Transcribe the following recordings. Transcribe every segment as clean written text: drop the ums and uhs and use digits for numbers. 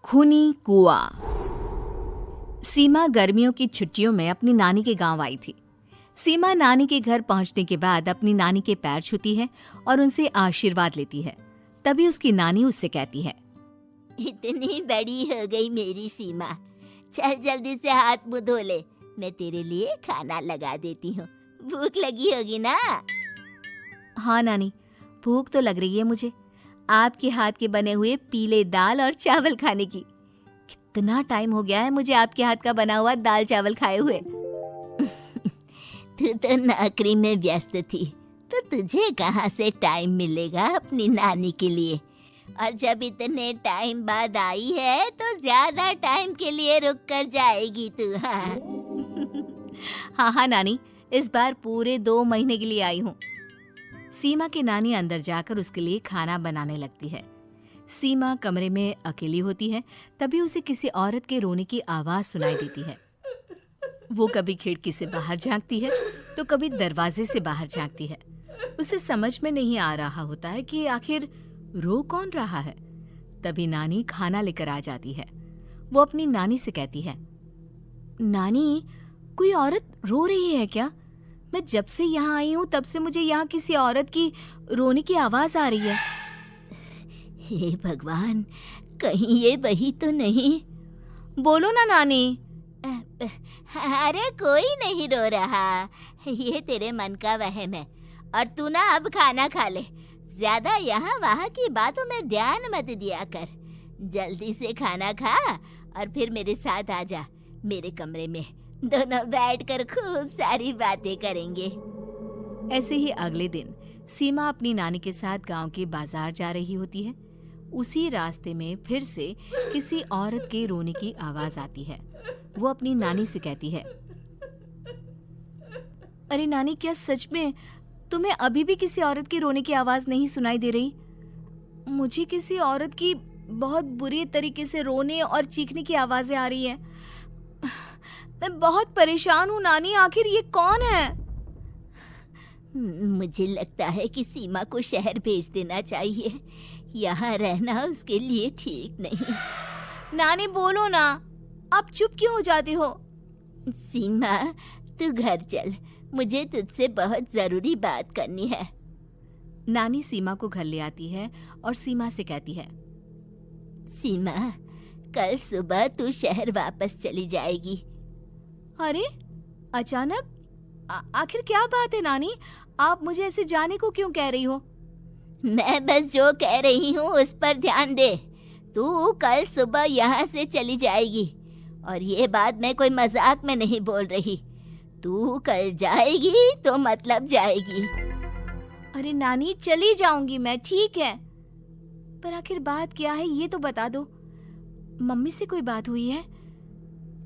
खूनी कुआं। सीमा गर्मियों की छुट्टियों में अपनी नानी के गांव आई थी। सीमा नानी के घर पहुंचने के बाद अपनी नानी के पैर छूती है और उनसे आशीर्वाद लेती है। तभी उसकी नानी उससे कहती है, इतनी बड़ी हो गई मेरी सीमा, चल जल्दी से हाथ मुंह धो ले, मैं तेरे लिए खाना लगा देती हूँ। भूख लगी होगी ना? हाँ नानी, भूख तो लग रही है मुझे, आपके हाथ के बने हुए पीले दाल और चावल खाने की। कितना टाइम हो गया है मुझे आपके हाथ का बना हुआ दाल चावल खाए हुए। तू तो नौकरी में व्यस्त थी, तो तुझे कहाँ से टाइम मिलेगा अपनी नानी के लिए? और जब इतने टाइम बाद आई है तो ज्यादा टाइम के लिए रुक कर जाएगी तू। हाँ नानी, इस बार पूरे 2 महीने के लिए आई हूँ। सीमा की नानी अंदर जाकर उसके लिए खाना बनाने लगती है। सीमा कमरे में अकेली होती है, तभी उसे किसी औरत के रोने की आवाज सुनाई देती है। वो कभी खिड़की से बाहर झांकती है तो कभी दरवाजे से बाहर झांकती है। उसे समझ में नहीं आ रहा होता है कि आखिर रो कौन रहा है। तभी नानी खाना लेकर आ जाती है। वो अपनी नानी से कहती है, नानी, कोई औरत रो रही है क्या? मैं जब से यहाँ आई हूँ तब से मुझे यहाँ किसी औरत की रोने की आवाज आ रही है। हे भगवान, कहीं ये वही तो नहीं? बोलो ना नानी। अरे कोई नहीं रो रहा, ये तेरे मन का वहम है। और तू ना अब खाना खा ले, ज्यादा यहाँ वहाँ की बातों में ध्यान मत दिया कर। जल्दी से खाना खा और फिर मेरे साथ आ जा मेरे कमरे में, दोनों बैठकर खूब सारी बातें करेंगे। ऐसे ही अगले दिन सीमा अपनी नानी के साथ गांव के बाजार जा रही होती है। उसी रास्ते में फिर से किसी औरत के रोने की आवाज आती है। वो अपनी नानी से कहती है, अरे नानी, क्या सच में तुम्हें अभी भी किसी औरत की रोने की आवाज नहीं सुनाई दे रही? मुझे किसी औरत की बहुत बुरी तरीके से रोने और चीखने की आवाजें आ रही है। मैं बहुत परेशान हूँ नानी, आखिर ये कौन है? मुझे लगता है कि सीमा को शहर भेज देना चाहिए, यहाँ रहना उसके लिए ठीक नहीं। नानी बोलो ना, आप चुप क्यों हो जाते हो? सीमा, तू घर चल, मुझे तुझसे बहुत जरूरी बात करनी है। नानी सीमा को घर ले आती है और सीमा से कहती है, सीमा, कल सुबह तू शहर वापस चली जाएगी। अरे अचानक? आखिर क्या बात है नानी, आप मुझे ऐसे जाने को क्यों कह रही हो? मैं बस जो कह रही हूँ उस पर ध्यान दे। तू कल सुबह यहाँ से चली जाएगी, और ये बात मैं कोई मजाक में नहीं बोल रही। तू कल जाएगी तो मतलब जाएगी। अरे नानी, चली जाऊंगी मैं, ठीक है, पर आखिर बात क्या है ये तो बता दो। मम्मी से कोई बात हुई है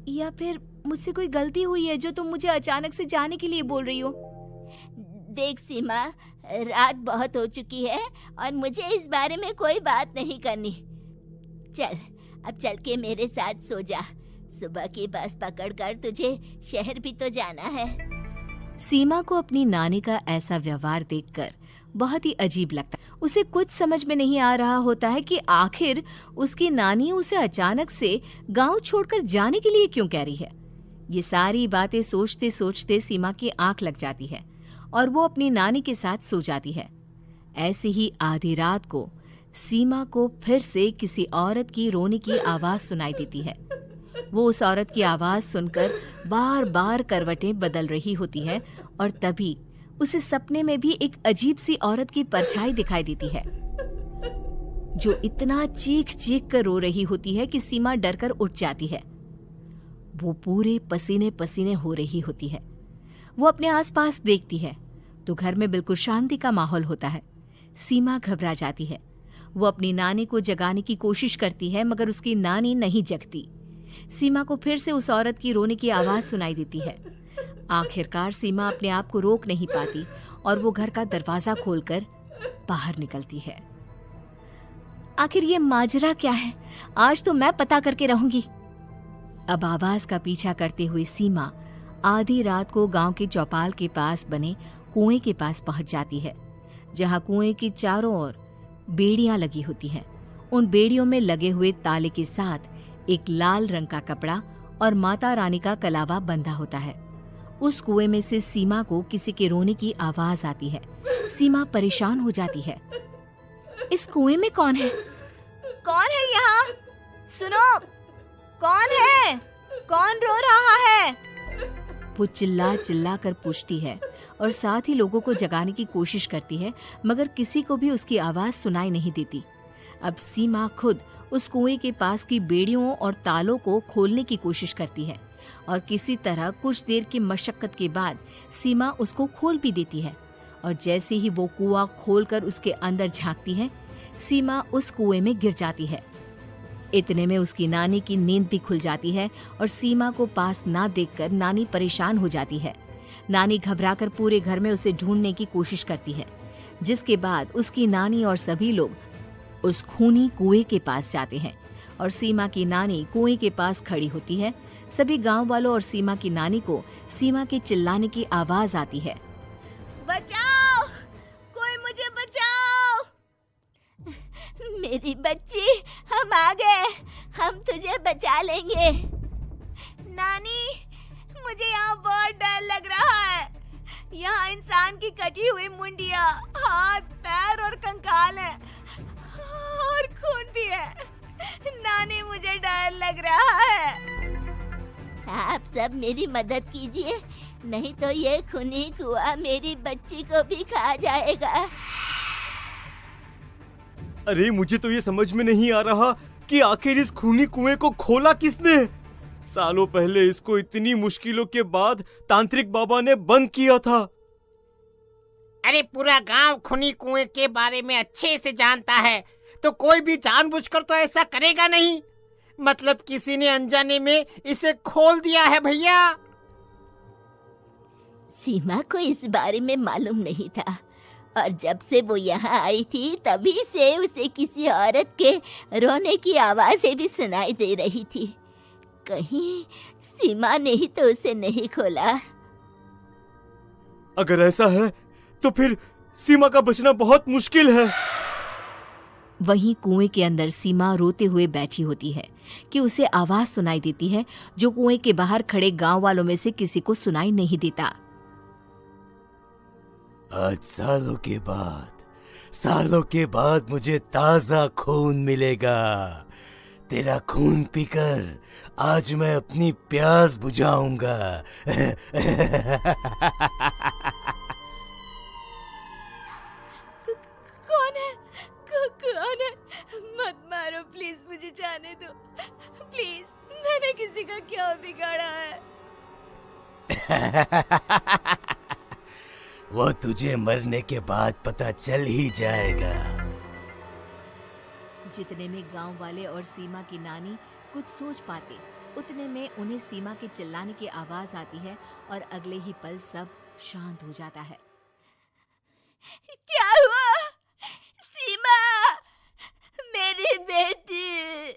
या फिर मुझसे कोई गलती हुई है जो तुम मुझे अचानक से जाने के लिए बोल रही हो? देख सीमा, रात बहुत हो चुकी है और मुझे इस बारे में कोई बात नहीं करनी। चल, अब चल के मेरे साथ सो जा। सुबह की बस पकड़कर तुझे शहर भी तो जाना है। सीमा को अपनी नानी का ऐसा व्यवहार देखकर बहुत ही अजीब लगता है। उसे कुछ समझ में नहीं आ रहा होता है कि आखिर उसकी नानी उसे अचानक से गांव छोड़कर जाने के लिए क्यों कह रही है। ये सारी बातें सोचते सोचते सीमा की आंख लग जाती है और वो अपनी नानी के साथ सो जाती है। ऐसी ही आधी रात को सीमा को फिर से किसी औरत की रोने की आवाज सुनाई देती है। वो उस औरत की आवाज सुनकर बार बार करवटें बदल रही होती है और तभी उसे सपने में भी एक अजीब सी औरत की परछाई दिखाई देती है, जो इतना चीख चीख कर रो रही होती है कि सीमा डरकर उठ जाती है। वो पूरे पसीने पसीने हो रही होती है। वो अपने आसपास देखती है तो घर में बिल्कुल शांति का माहौल होता है। सीमा घबरा जाती है। वो अपनी नानी को जगाने की कोशिश करती है, मगर उसकी नानी नहीं जगती। सीमा को फिर से उस औरत की रोने की आवाज सुनाई देती है। आखिरकार सीमा अपने आप को रोक नहीं पाती और वो घर का दरवाजा खोलकर बाहर निकलती है। आखिर ये माजरा क्या है? आज तो मैं पता करके रहूंगी। अब आवाज का पीछा करते हुए सीमा आधी रात को गांव के चौपाल के पास बने कुएं के पास पहुंच जाती है, जहां कुएं की चारों ओर बेड़ियां लगी होती हैं उन बेड़ियों में लगे हुए ताले के साथ एक लाल रंग का कपड़ा और माता रानी का कलावा बंधा होता है। उस कुएं में से सीमा को किसी के रोने की आवाज आती है। सीमा परेशान हो जाती है। इस कुएं में कौन है? कौन है यहाँ? सुनो, कौन है? कौन रो रहा है? वो चिल्ला चिल्ला कर पूछती है और साथ ही लोगों को जगाने की कोशिश करती है, मगर किसी को भी उसकी आवाज सुनाई नहीं देती। अब सीमा खुद उस कुएं के पास की बेड़ियों और तालों को खोलने की कोशिश करती है और किसी तरह कुछ देर की मशक्कत के बाद सीमा उसको खोल भी देती है। और जैसे ही वो कुआं खोलकर उसके अंदर झांकती है, सीमा उस कुएं में गिर जाती है। इतने में उसकी नानी की नींद भी खुल जाती है और सीमा को पास ना देखकर नानी परेशान हो जाती है। नानी घबराकर पूरे घर में उसे ढूंढने की कोशिश करती है, जिसके बाद उसकी नानी और सभी लोग उस खूनी कुएं के पास जाते हैं और सीमा की नानी कुएं के पास खड़ी होती है। सभी गांव वालों और सीमा की नानी को सीमा के चिल्लाने की आवाज आती है। बचाओ, कोई मुझे बचाओ। मेरी बच्ची, हम आ गए, हम तुझे बचा लेंगे। नानी, मुझे यहाँ बहुत डर लग रहा है। यहाँ इंसान की कटी हुई मुंडिया, हाथ, पैर और कंकाल है और खून भी है। नानी, मुझे डर लग रहा है। आप सब मेरी मदद कीजिए, नहीं तो ये खूनी कुआं मेरी बच्ची को भी खा जाएगा। अरे मुझे तो ये समझ में नहीं आ रहा कि आखिर इस खूनी कुएं को खोला किसने। सालों पहले इसको इतनी मुश्किलों के बाद तांत्रिक बाबा ने बंद किया था। अरे पूरा गांव खूनी कुएं के बारे में अच्छे से जानता है, तो कोई भी जानबूझकर तो ऐसा करेगा नहीं। मतलब किसी ने अनजाने में इसे खोल दिया है भैया। सीमा को इस बारे में मालूम नहीं था और जब से वो यहाँ आई थी तभी से उसे किसी औरत के रोने की आवाजें भी सुनाई दे रही थी। कहीं सीमा ने ही तो उसे नहीं खोला। अगर ऐसा है तो फिर सीमा का बचना बहुत मुश्किल है। वहीं कुएं के अंदर सीमा रोते हुए बैठी होती है कि उसे आवाज सुनाई देती है जो कुएं के बाहर खड़े गांव वालों में से किसी को सुनाई नहीं देता। आज सालों के बाद मुझे ताजा खून मिलेगा। तेरा खून पीकर आज मैं अपनी प्यास बुझाऊंगा। कौन है? मत मारो प्लीज, मुझे जाने दो प्लीज। मैंने किसी का क्या बिगाड़ा है? वो तुझे मरने के बाद पता चल ही जाएगा। जितने में गांव वाले और सीमा की नानी कुछ सोच पाते, उतने में उन्हें सीमा के चिल्लाने की आवाज आती है और अगले ही पल सब शांत हो जाता है। क्या हुआ? सीमा, मेरी बेटी।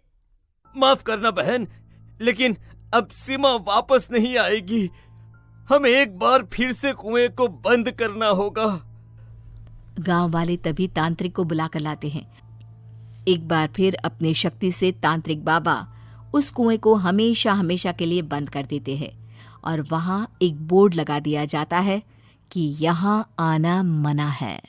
माफ करना बहन, लेकिन अब सीमा वापस नहीं आएगी। हमें एक बार फिर से कुएं को बंद करना होगा। गांव वाले तभी तांत्रिक को बुला कर लाते हैं। एक बार फिर अपनी शक्ति से तांत्रिक बाबा उस कुएं को हमेशा हमेशा के लिए बंद कर देते हैं और वहां एक बोर्ड लगा दिया जाता है कि यहाँ आना मना है।